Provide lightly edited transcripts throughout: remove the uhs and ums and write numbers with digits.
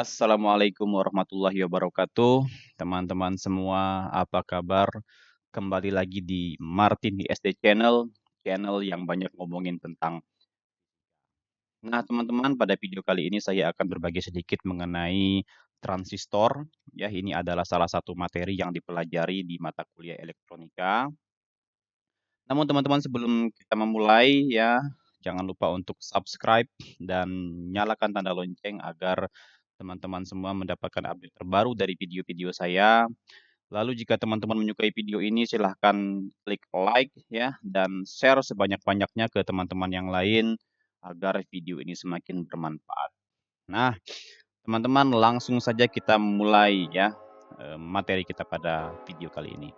Assalamualaikum warahmatullahi wabarakatuh. Teman-teman semua, apa kabar? Kembali lagi di Martin di SD channel yang banyak ngomongin tentang. Nah, teman-teman, pada video kali ini saya akan berbagi sedikit mengenai transistor. Ya, ini adalah salah satu materi yang dipelajari di mata kuliah elektronika. Namun teman-teman sebelum kita memulai ya, jangan lupa untuk subscribe dan nyalakan tanda lonceng agar teman-teman semua mendapatkan update terbaru dari video-video saya. Lalu jika teman-teman menyukai video ini silahkan klik like ya dan share sebanyak-banyaknya ke teman-teman yang lain agar video ini semakin bermanfaat. Nah, teman-teman langsung saja kita mulai ya materi kita pada video kali ini.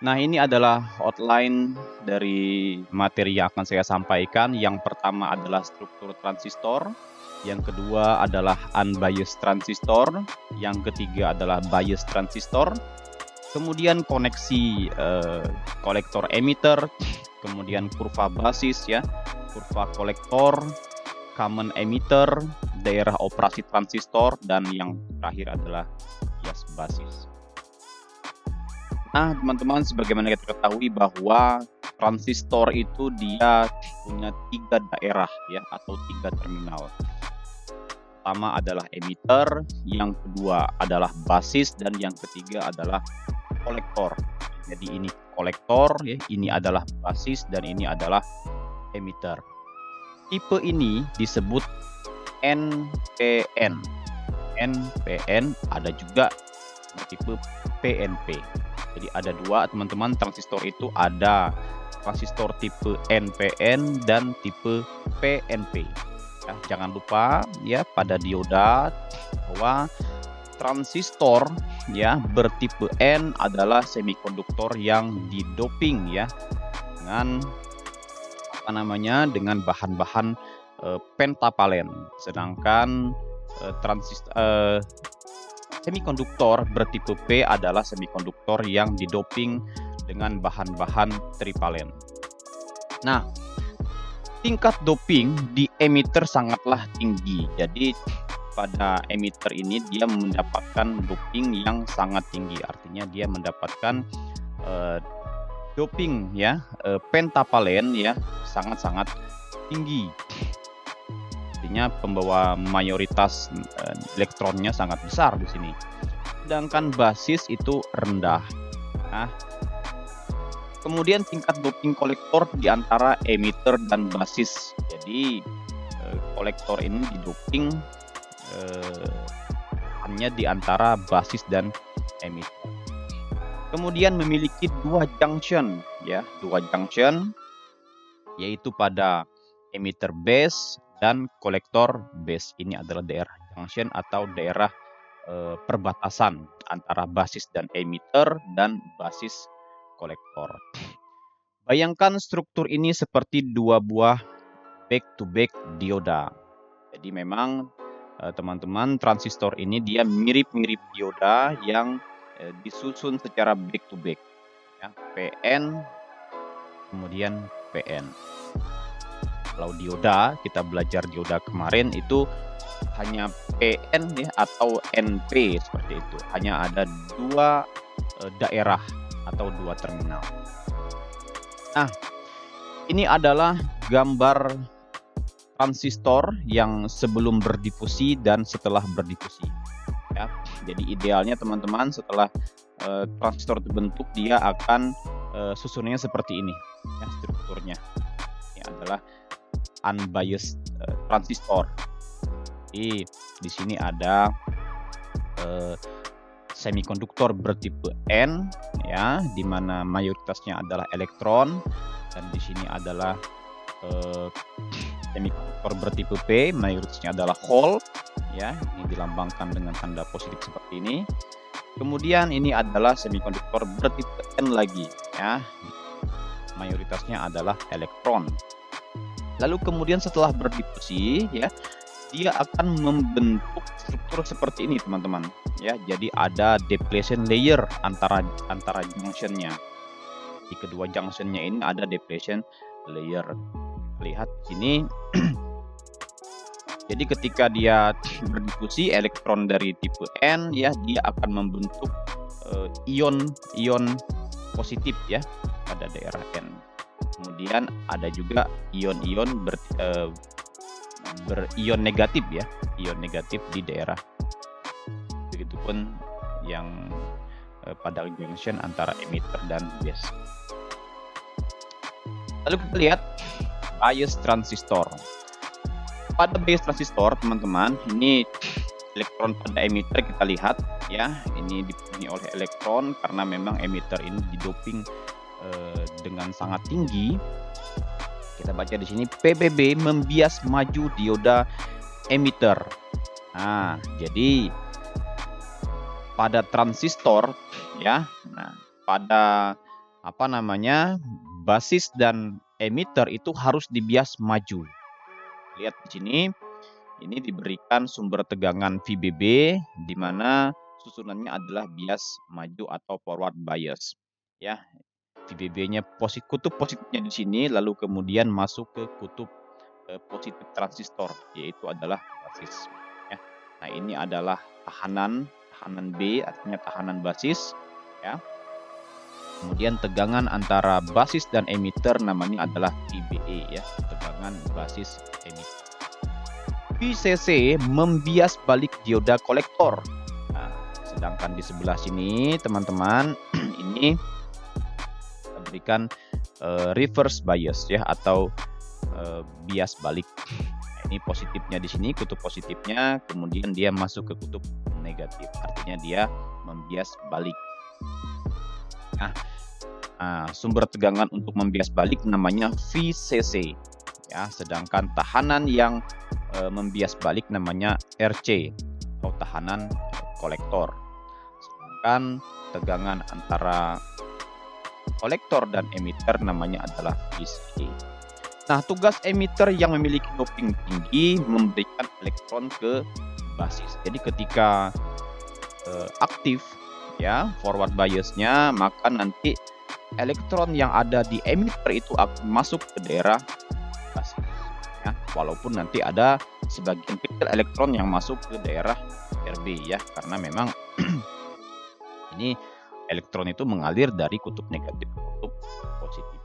Nah, ini adalah outline dari materi yang akan saya sampaikan. Yang pertama adalah struktur transistor, yang kedua adalah unbiased transistor, yang ketiga adalah biased transistor, kemudian koneksi kolektor emitter, kemudian kurva basis ya, kurva kolektor, common emitter, daerah operasi transistor, dan yang terakhir adalah bias basis. Nah, teman-teman, sebagaimana kita ketahui bahwa transistor itu dia punya 3 daerah ya atau 3 terminal. Pertama adalah emitter, yang kedua adalah basis, dan yang ketiga adalah kolektor. Jadi ini kolektor ya, ini adalah basis, dan ini adalah emitter. Tipe ini disebut NPN. NPN ada juga tipe PNP. Jadi ada 2 teman-teman transistor itu, ada transistor tipe NPN dan tipe PNP. Ya, jangan lupa ya pada dioda bahwa transistor ya bertipe N adalah semikonduktor yang didoping ya dengan dengan bahan-bahan pentavalen. Sedangkan semikonduktor bertipe P adalah semikonduktor yang didoping dengan bahan-bahan trivalen. Nah, tingkat doping di emitter sangatlah tinggi. Jadi pada emitter ini dia mendapatkan doping yang sangat tinggi. Artinya dia mendapatkan doping ya pentavalen ya sangat-sangat tinggi. Artinya pembawa mayoritas elektronnya sangat besar di sini. Sedangkan basis itu rendah. Nah, kemudian tingkat doping kolektor di antara emitter dan basis. Jadi kolektor ini didoping hanya di antara basis dan emitter. Kemudian memiliki 2 junction ya, 2 junction yaitu pada emitter base dan kolektor base. Ini adalah daerah junction atau daerah perbatasan antara basis dan emitter dan basis kolektor. Bayangkan struktur ini seperti 2 buah back-to-back dioda. Jadi memang teman-teman transistor ini dia mirip-mirip dioda yang disusun secara back-to-back. Ya, PN kemudian PN. Kalau dioda, kita belajar dioda kemarin itu hanya PN ya atau NP seperti itu. Hanya ada 2 daerah atau 2 terminal. Nah, ini adalah gambar transistor yang sebelum berdifusi dan setelah berdifusi. Ya, jadi idealnya teman-teman setelah transistor terbentuk dia akan susunannya seperti ini ya strukturnya. Ini adalah unbiased transistor. Jadi di sini ada semikonduktor bertipe N ya, di mana mayoritasnya adalah elektron, dan di sini adalah semikonduktor bertipe P, mayoritasnya adalah hole ya, ini dilambangkan dengan tanda positif seperti ini. Kemudian ini adalah semikonduktor bertipe N lagi ya, mayoritasnya adalah elektron. Lalu kemudian setelah berdifusi ya, dia akan membentuk struktur seperti ini teman-teman ya. Jadi ada depletion layer antara junctionnya. Di kedua junctionnya ini ada depletion layer. Lihat di sini Jadi ketika dia berdifusi elektron dari tipe N ya, dia akan membentuk ion positif ya pada daerah N. Kemudian ada juga ion-ion berion negatif ya, ion negatif di daerah. Begitupun yang pada junction antara emitter dan base. Lalu kita lihat bias transistor. Pada bias transistor, teman-teman, ini elektron pada emitter kita lihat ya, ini dipenuhi oleh elektron karena memang emitter ini didoping dengan sangat tinggi. Kita baca di sini PBB membias maju dioda emitter. Nah, jadi pada transistor ya, nah pada basis dan emitter itu harus dibias maju. Lihat di sini, ini diberikan sumber tegangan VBB di mana susunannya adalah bias maju atau forward bias. Ya, VBB-nya kutub positifnya di sini, lalu kemudian masuk ke kutub positif transistor, yaitu adalah basis. Ya. Nah, ini adalah tahanan B, artinya tahanan basis. Ya. Kemudian tegangan antara basis dan emitter namanya adalah VBE ya, tegangan basis emitter. VCC membias balik dioda kolektor. Nah, sedangkan di sebelah sini teman-teman ini kita berikan reverse bias ya, atau bias balik. Nah, ini positifnya di sini, kutub positifnya, kemudian dia masuk ke kutub negatif, artinya dia membias balik. Nah, sumber tegangan untuk membias balik namanya VCC ya, sedangkan tahanan yang membias balik namanya RC atau tahanan kolektor. Sedangkan tegangan antara kolektor dan emitter namanya adalah VCC. Nah, tugas emitter yang memiliki doping tinggi memberikan elektron ke basis. Jadi ketika aktif ya forward biasnya, maka nanti elektron yang ada di emitter itu akan masuk ke daerah basis ya, walaupun nanti ada sebagian kecil elektron yang masuk ke daerah RB ya, karena memang ini elektron itu mengalir dari kutub negatif ke kutub positif.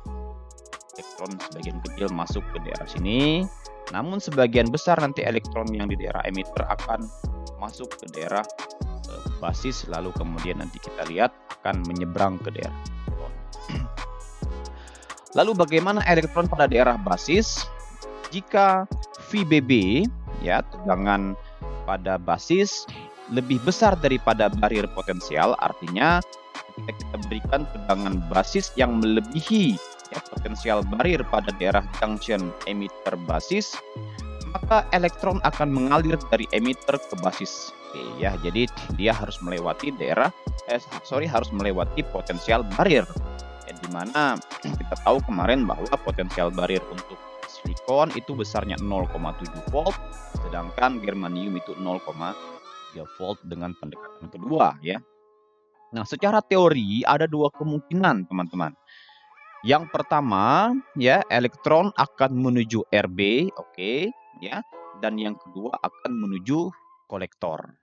Elektron sebagian kecil masuk ke daerah sini, namun sebagian besar nanti elektron yang di daerah emitter akan masuk ke daerah basis, lalu kemudian nanti kita lihat akan menyeberang ke daerah. Lalu bagaimana elektron pada daerah basis? Jika VBB ya, tegangan pada basis lebih besar daripada barier potensial, artinya ketika kita berikan tegangan basis yang melebihi ya, potensial barier pada daerah junction emitter basis, maka elektron akan mengalir dari emitter ke basis. Oke, ya, jadi dia harus melewati harus melewati potensial barier. Ya, di mana kita tahu kemarin bahwa potensial barier untuk silikon itu besarnya 0,7 volt, sedangkan germanium itu 0,3 volt dengan pendekatan kedua ya. Nah, secara teori ada dua kemungkinan, teman-teman. Yang pertama ya, elektron akan menuju RB, oke, ya, dan yang kedua akan menuju kolektor.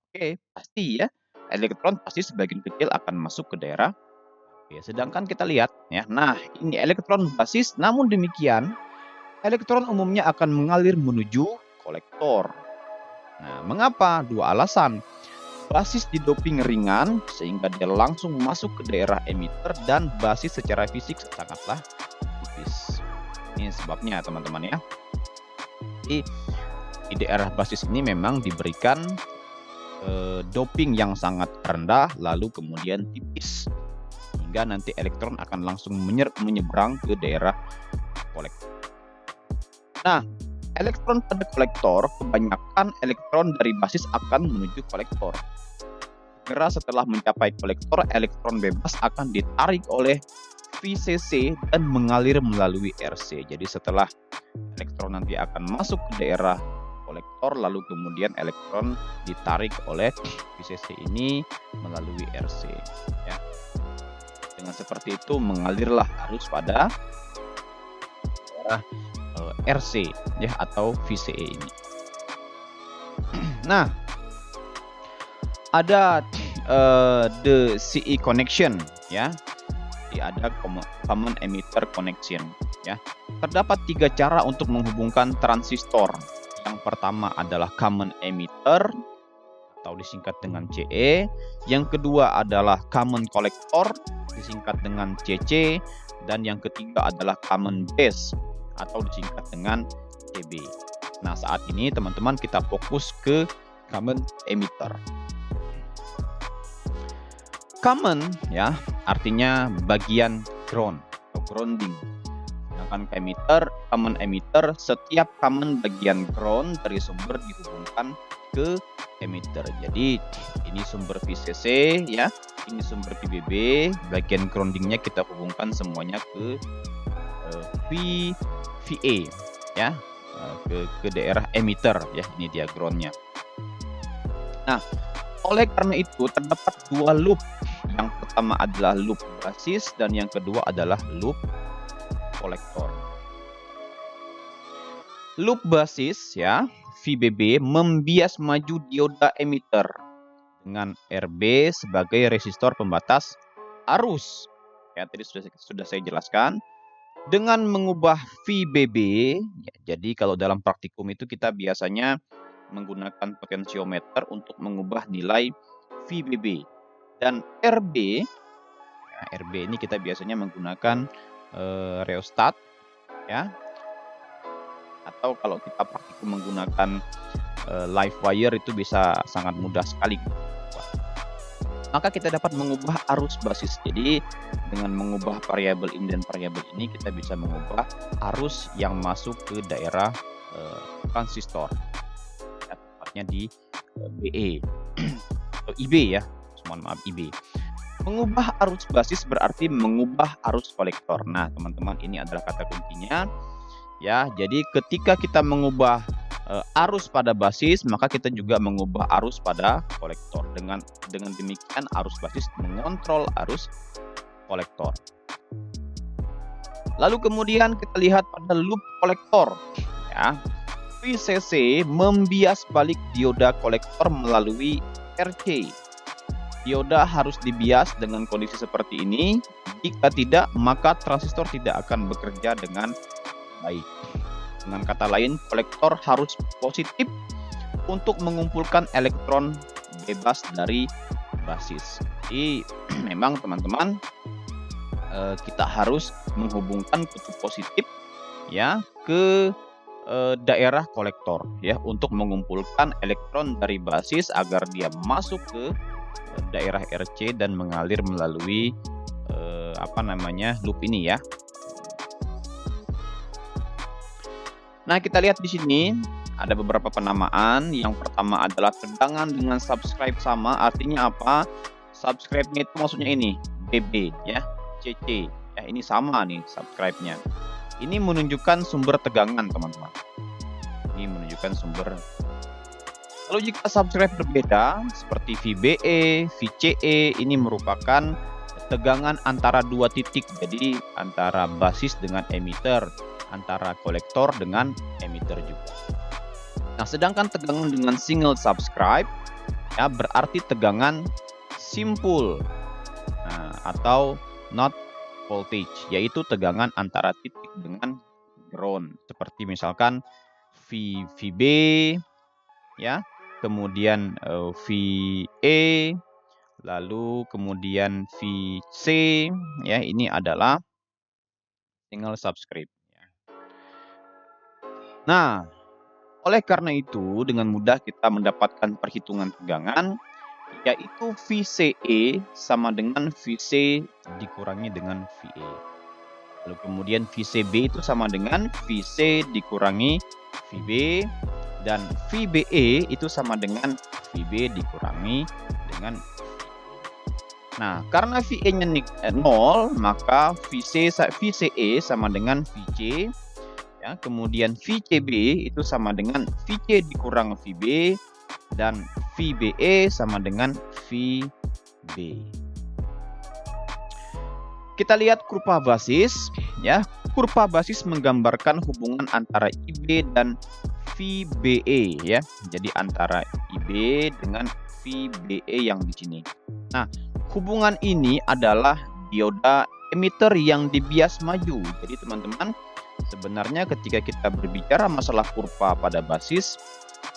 Oke, pasti ya, elektron pasti sebagian kecil akan masuk ke daerah. Oke, sedangkan kita lihat ya, nah ini elektron basis, namun demikian elektron umumnya akan mengalir menuju kolektor. Nah, mengapa? Dua alasan. Basis didoping ringan sehingga dia langsung masuk ke daerah emitter, dan basis secara fisik sangatlah tipis. Ini sebabnya teman-teman ya. Jadi di daerah basis ini memang diberikan doping yang sangat rendah, lalu kemudian tipis, hingga nanti elektron akan langsung menyeberang ke daerah kolektor. Nah, elektron pada kolektor, kebanyakan elektron dari basis akan menuju kolektor. Segera setelah mencapai kolektor, elektron bebas akan ditarik oleh VCC dan mengalir melalui RC. Jadi setelah elektron nanti akan masuk ke daerah kolektor, lalu kemudian elektron ditarik oleh VCC ini melalui RC. Ya. Dengan seperti itu mengalirlah arus pada daerah RC ya, atau VCE ini. Nah, ada the CE connection ya. Jadi ada common emitter connection ya. Terdapat 3 cara untuk menghubungkan transistor. Yang pertama adalah common emitter atau disingkat dengan CE. Yang kedua adalah common collector disingkat dengan CC, dan yang ketiga adalah common base atau disingkat dengan CB. Nah, saat ini teman-teman kita fokus ke common emitter. Common ya artinya bagian ground atau grounding. Sedangkan common emitter, setiap common bagian ground dari sumber dihubungkan ke emitter. Jadi ini sumber VCC ya, ini sumber PBB, bagian groundingnya kita hubungkan semuanya ke VA ya, ke daerah emitter ya. Ini dia groundnya. Nah, oleh karena itu terdapat 2 loop. Yang pertama adalah loop basis dan yang kedua adalah loop kolektor. Loop basis ya, VBB membias maju dioda emitter dengan RB sebagai resistor pembatas arus. Ya, tadi sudah saya jelaskan. Dengan mengubah VBB, ya, jadi kalau dalam praktikum itu kita biasanya menggunakan potensiometer untuk mengubah nilai VBB. Dan RB, ya, RB ini kita biasanya menggunakan rheostat, ya. Atau kalau kita praktikum menggunakan live wire itu bisa sangat mudah sekali. Maka kita dapat mengubah arus basis. Jadi dengan mengubah variabel ini dan variabel ini kita bisa mengubah arus yang masuk ke daerah transistor. Ya, tepatnya di BE atau IB ya. Mohon maaf, IB. Mengubah arus basis berarti mengubah arus kolektor. Nah, teman-teman, ini adalah kata kuncinya. Ya, jadi ketika kita mengubah arus pada basis, maka kita juga mengubah arus pada kolektor. Dengan demikian arus basis mengontrol arus kolektor. Lalu kemudian kita lihat pada loop kolektor. Ya, VCC membias balik dioda kolektor melalui RC. Dioda harus dibias dengan kondisi seperti ini. Jika tidak, maka transistor tidak akan bekerja dengan baik. Dengan kata lain, kolektor harus positif untuk mengumpulkan elektron bebas dari basis. Jadi memang teman-teman kita harus menghubungkan kutub positif ya ke daerah kolektor ya untuk mengumpulkan elektron dari basis agar dia masuk ke daerah RC dan mengalir melalui loop ini ya. Nah, kita lihat di sini ada beberapa penamaan. Yang pertama adalah tegangan dengan subscribe sama. Artinya apa? Subscribe-nya itu maksudnya ini BB ya, CC. Ya, ini sama nih subscribe-nya. Ini menunjukkan sumber tegangan, teman-teman. Ini menunjukkan sumber. Lalu jika subscribe berbeda seperti VBE, VCE, ini merupakan tegangan antara 2 titik. Jadi antara basis dengan emitter, antara kolektor dengan emitter juga. Nah, sedangkan tegangan dengan single subscribe ya berarti tegangan simpul atau not voltage, yaitu tegangan antara titik dengan ground. Seperti misalkan VB ya, kemudian VE, lalu kemudian VC ya, ini adalah single subscribe. Nah, oleh karena itu dengan mudah kita mendapatkan perhitungan tegangan, yaitu VCE sama dengan VC dikurangi dengan VE. Lalu kemudian VCB itu sama dengan VC dikurangi VB, dan VBE itu sama dengan VB dikurangi dengan VE. Nah, karena VE-nya 0, maka VCE sama dengan VC. Ya, kemudian VCB itu sama dengan VC dikurang VB, dan VBE sama dengan VB. Kita lihat kurva basis ya. Kurva basis menggambarkan hubungan antara IB dan VBE ya. Jadi antara IB dengan VBE yang di sini. Nah, hubungan ini adalah dioda emitter yang dibias maju. Jadi teman-teman, sebenarnya ketika kita berbicara masalah kurva pada basis,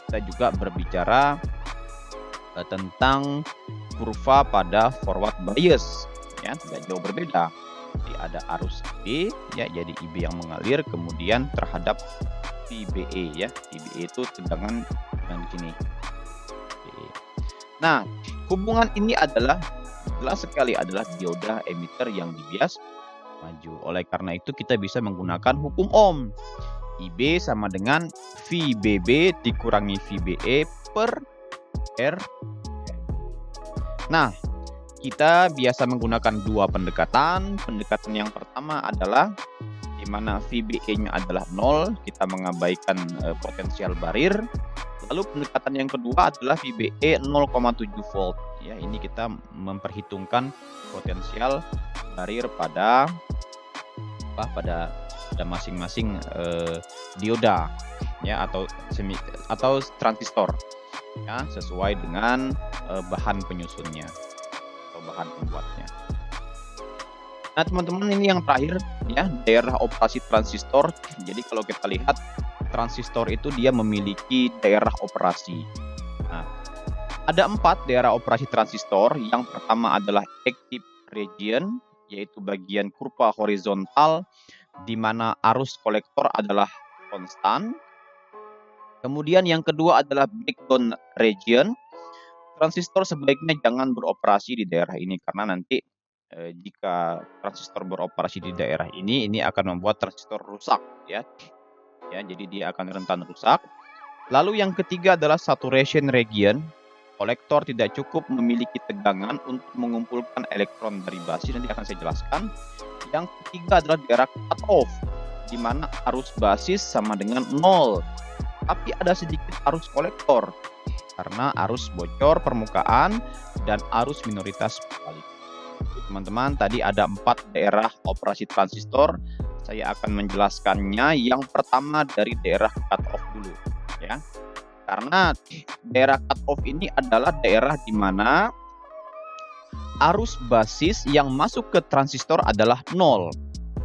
kita juga berbicara tentang kurva pada forward bias ya, tidak jauh berbeda. Jadi ada arus IB ya, jadi IB yang mengalir kemudian terhadap VBE ya. VBE itu tegangan yang di sini. Nah, hubungan ini adalah jelas sekali adalah dioda emitter yang dibias maju. Oleh karena itu kita bisa menggunakan hukum Ohm. IB sama dengan VBB dikurangi VBE per R. Nah, kita biasa menggunakan dua pendekatan. Pendekatan yang pertama adalah di mana VBE-nya adalah 0, kita mengabaikan potensial barir. Lalu pendekatan yang kedua adalah VBE 0,7 volt. Ya, ini kita memperhitungkan potensial barir pada masing-masing dioda ya, atau transistor ya, sesuai dengan bahan penyusunnya atau bahan pembuatnya. Nah, teman-teman, ini yang terakhir ya, daerah operasi transistor. Jadi kalau kita lihat transistor itu dia memiliki daerah operasi. Nah, ada 4 daerah operasi transistor. Yang pertama adalah active region, yaitu bagian kurva horizontal di mana arus kolektor adalah konstan. Kemudian yang kedua adalah breakdown region. Transistor sebaiknya jangan beroperasi di daerah ini karena nanti jika transistor beroperasi di daerah ini akan membuat transistor rusak ya. Ya, jadi dia akan rentan rusak. Lalu yang ketiga adalah saturation region. Kolektor tidak cukup memiliki tegangan untuk mengumpulkan elektron dari basis, nanti akan saya jelaskan. Yang ketiga adalah daerah cut off, di mana arus basis sama dengan 0. Tapi ada sedikit arus kolektor, karena arus bocor permukaan dan arus minoritas balik. Teman-teman, tadi ada 4 daerah operasi transistor. Saya akan menjelaskannya. Yang pertama dari daerah cut off dulu ya. Karena daerah cut off ini adalah daerah di mana arus basis yang masuk ke transistor adalah 0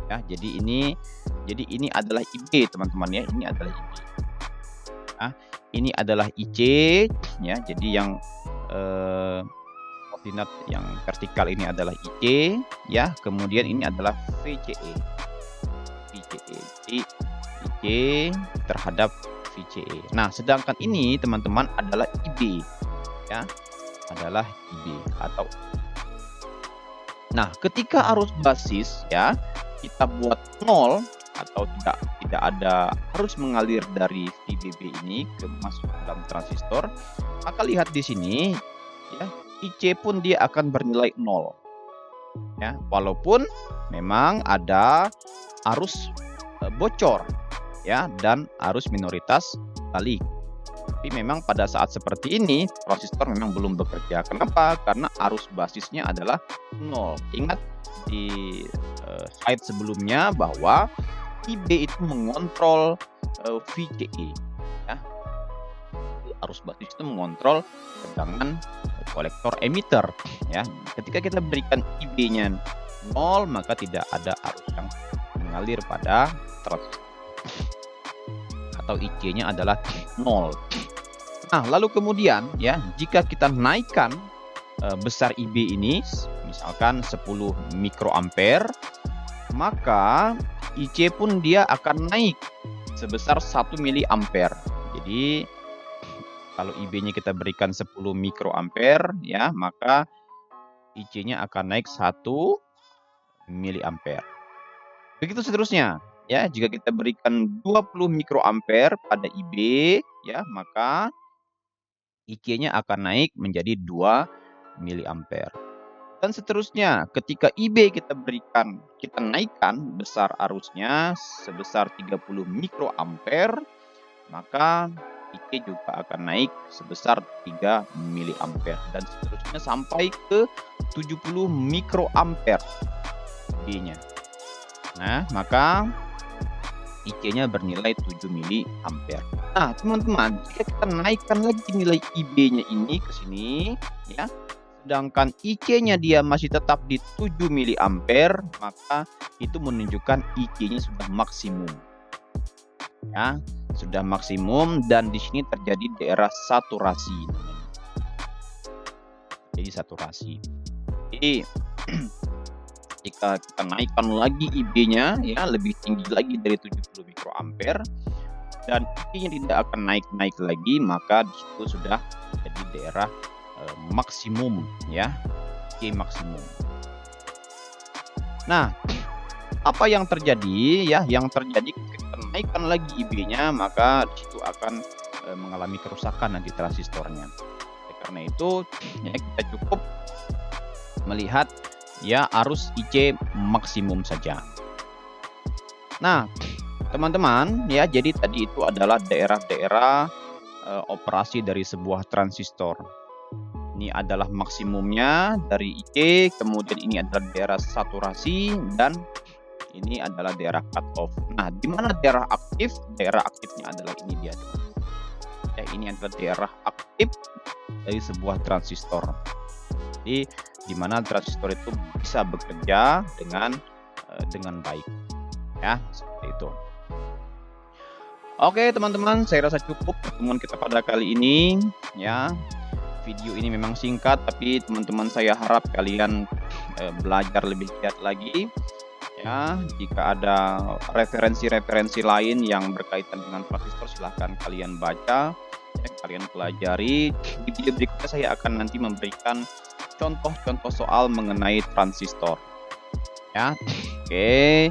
ya. Jadi ini adalah IB, teman-teman ya. Ini adalah IB. Nah, ini adalah IC ya. Jadi yang koordinat yang vertikal ini adalah IC ya. Kemudian ini adalah VCE. Jadi IC terhadap VCE. Nah, sedangkan ini teman-teman adalah IB ya. Adalah IB atau. Nah, ketika arus basis ya kita buat 0 atau tidak ada arus mengalir dari VBB ini ke masuk dalam transistor, maka lihat di sini ya, IC pun dia akan bernilai 0 ya, walaupun memang ada arus bocor ya dan arus minoritas balik. Tapi memang pada saat seperti ini transistor memang belum bekerja. Kenapa? Karena arus basisnya adalah 0. Ingat di slide sebelumnya bahwa IB itu mengontrol VCE ya. Arus basis itu mengontrol tegangan kolektor emitter ya. Ketika kita berikan IB-nya 0, maka tidak ada arus yang mengalir pada transistor atau IC-nya adalah 0. Nah, lalu kemudian ya, jika kita naikkan besar IB ini misalkan 10 mikroampere, maka IC pun dia akan naik sebesar 1 miliampere. Jadi kalau IB-nya kita berikan 10 mikroampere ya, maka IC-nya akan naik 1 miliampere. Begitu seterusnya. Ya, jika kita berikan 20 mikroampere pada IB ya, maka IC-nya akan naik menjadi 2 miliampere. Dan seterusnya, ketika IB kita naikkan besar arusnya sebesar 30 mikroampere, maka IC juga akan naik sebesar 3 miliampere dan seterusnya sampai ke 70 mikroampere IB-nya. Nah, maka IC-nya bernilai 7 miliampere. Nah, teman-teman, jika kita naikkan lagi nilai IB-nya ini ke sini, ya, sedangkan IC-nya dia masih tetap di 7 miliampere, maka itu menunjukkan IC-nya sudah maksimum. Ya, sudah maksimum dan di sini terjadi daerah saturasi namanya. Jadi saturasi. Jadi jika kita naikkan lagi IB-nya ya lebih tinggi lagi dari 70 mikroampere dan IC-nya tidak akan naik-naik lagi, maka di situ sudah jadi daerah maksimum ya, IC maksimum. Nah, apa yang terjadi ya? Yang terjadi ketika kita naikkan lagi IB-nya, maka di situ akan mengalami kerusakan nanti transistornya. Karena itu ya kita cukup melihat ya arus IC maksimum saja. Nah, teman-teman ya, jadi tadi itu adalah daerah-daerah operasi dari sebuah transistor. Ini adalah maksimumnya dari IC, kemudian ini adalah daerah saturasi dan ini adalah daerah cut off. Nah, di mana daerah aktif? Daerah aktifnya adalah ini dia, teman. Ya, ini adalah daerah aktif dari sebuah transistor. Jadi di mana transistor itu bisa bekerja dengan baik. Ya, seperti itu. Oke, teman-teman, saya rasa cukup pertemuan kita pada kali ini ya. Video ini memang singkat, tapi teman-teman saya harap kalian belajar lebih giat lagi. Ya, jika ada referensi-referensi lain yang berkaitan dengan transistor, silahkan kalian baca, ya, kalian pelajari. Di video berikutnya saya akan nanti memberikan contoh-contoh soal mengenai transistor. Ya, oke,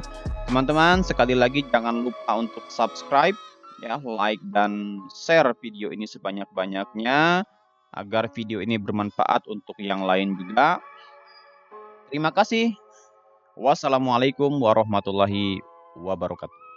teman-teman, sekali lagi jangan lupa untuk subscribe, ya, like dan share video ini sebanyak-banyaknya agar video ini bermanfaat untuk yang lain juga. Terima kasih. Wassalamualaikum warahmatullahi wabarakatuh.